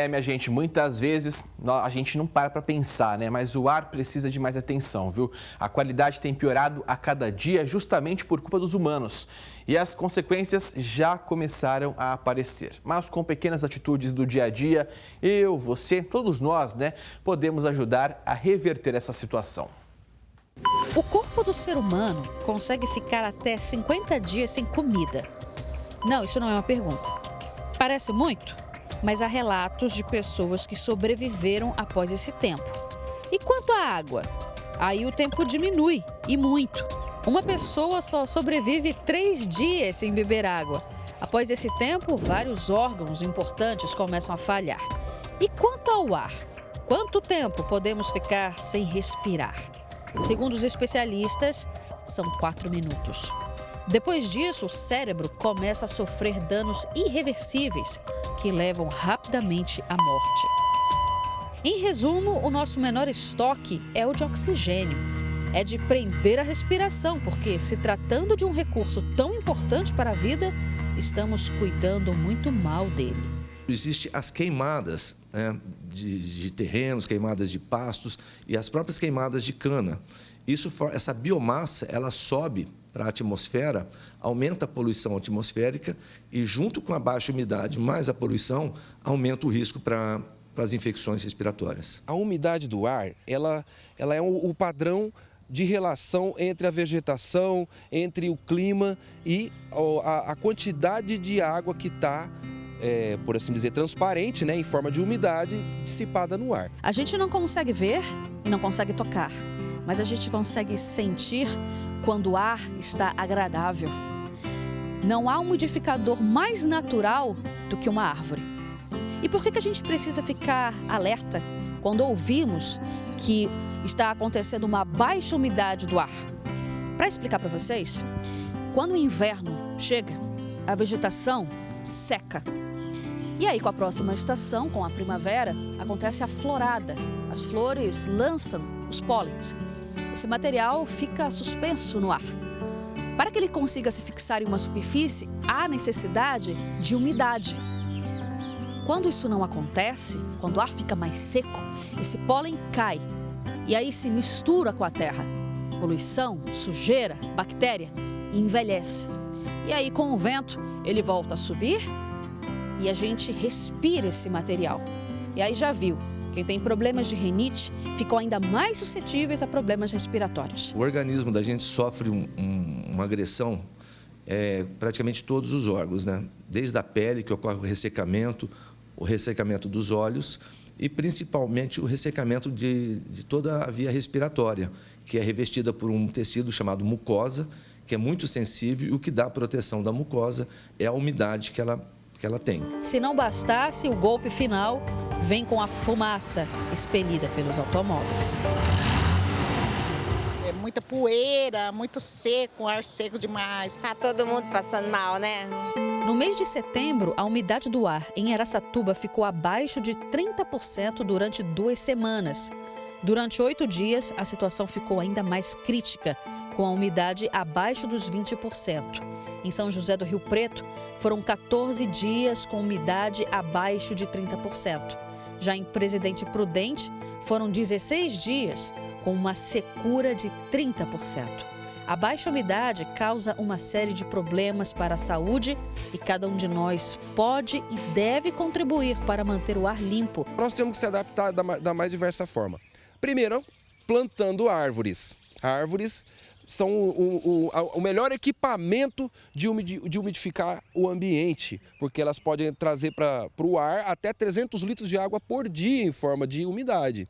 Minha gente, muitas vezes a gente não para pensar, né? Mas o ar precisa de mais atenção, viu? A qualidade tem piorado a cada dia justamente por culpa dos humanos. E as consequências já começaram a aparecer. Mas com pequenas atitudes do dia a dia, eu, você, todos nós, né? Podemos ajudar a reverter essa situação. O corpo do ser humano consegue ficar até 50 dias sem comida. Não, isso não é uma pergunta. Parece muito? Mas há relatos de pessoas que sobreviveram após esse tempo. E quanto à água? Aí o tempo diminui, e muito. Uma pessoa só sobrevive 3 dias sem beber água. Após esse tempo, vários órgãos importantes começam a falhar. E quanto ao ar? Quanto tempo podemos ficar sem respirar? Segundo os especialistas, são 4 minutos. Depois disso, o cérebro começa a sofrer danos irreversíveis que levam rapidamente à morte. Em resumo, o nosso menor estoque é o de oxigênio. É de prender a respiração, porque se tratando de um recurso tão importante para a vida, estamos cuidando muito mal dele. Existem as queimadas, né, de terrenos, queimadas de pastos e as próprias queimadas de cana. Essa biomassa, ela sobe para a atmosfera, aumenta a poluição atmosférica e, junto com a baixa umidade mais a poluição, aumenta o risco para as infecções respiratórias. A umidade do ar, ela é o padrão de relação entre a vegetação, entre o clima e a quantidade de água que está, por assim dizer, transparente, né, em forma de umidade dissipada no ar. A gente não consegue ver e não consegue tocar, mas a gente consegue sentir quando o ar está agradável. Não há um modificador mais natural do que uma árvore. E por que a gente precisa ficar alerta quando ouvimos que está acontecendo uma baixa umidade do ar? Para explicar para vocês, quando o inverno chega, a vegetação seca. E aí, com a próxima estação, com a primavera, acontece a florada. As flores lançam os pólens. Esse material fica suspenso no ar. Para que ele consiga se fixar em uma superfície, há necessidade de umidade. Quando isso não acontece, quando o ar fica mais seco, esse pólen cai e aí se mistura com a terra. Poluição, sujeira, bactéria, e envelhece. E aí, com o vento, ele volta a subir e a gente respira esse material. E aí já viu. Quem tem problemas de rinite ficam ainda mais suscetíveis a problemas respiratórios. O organismo da gente sofre uma agressão praticamente todos os órgãos, né? Desde a pele, que ocorre o ressecamento dos olhos e principalmente o ressecamento de toda a via respiratória, que é revestida por um tecido chamado mucosa, que é muito sensível, e o que dá a proteção da mucosa é a umidade que ela tem. Se não bastasse, o golpe final vem com a fumaça expelida pelos automóveis. É muita poeira, muito seco, ar seco demais. Tá todo mundo passando mal, né? No mês de setembro, a umidade do ar em Araçatuba ficou abaixo de 30% durante 2 semanas. Durante 8 dias, a situação ficou ainda mais crítica, com a umidade abaixo dos 20%. Em São José do Rio Preto, foram 14 dias com umidade abaixo de 30%. Já em Presidente Prudente, foram 16 dias com uma secura de 30%. A baixa umidade causa uma série de problemas para a saúde e cada um de nós pode e deve contribuir para manter o ar limpo. Nós temos que se adaptar da mais diversa forma. Primeiro, plantando árvores. Árvores são o melhor equipamento de umidificar o ambiente, porque elas podem trazer para o ar até 300 litros de água por dia em forma de umidade.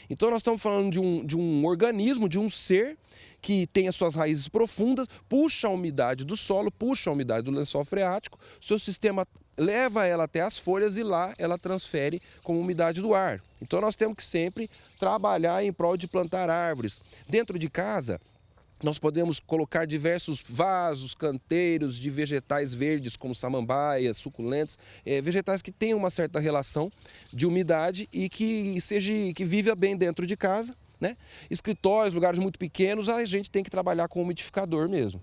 Então nós estamos falando de um organismo, de um ser que tem as suas raízes profundas, puxa a umidade do solo, puxa a umidade do lençol freático, seu sistema leva ela até as folhas e lá ela transfere como umidade do ar. Então nós temos que sempre trabalhar em prol de plantar árvores. Dentro de casa, nós podemos colocar diversos vasos, canteiros de vegetais verdes, como samambaias, suculentas, vegetais que tenham uma certa relação de umidade e que viva bem dentro de casa, né? Escritórios, lugares muito pequenos, a gente tem que trabalhar com umidificador mesmo.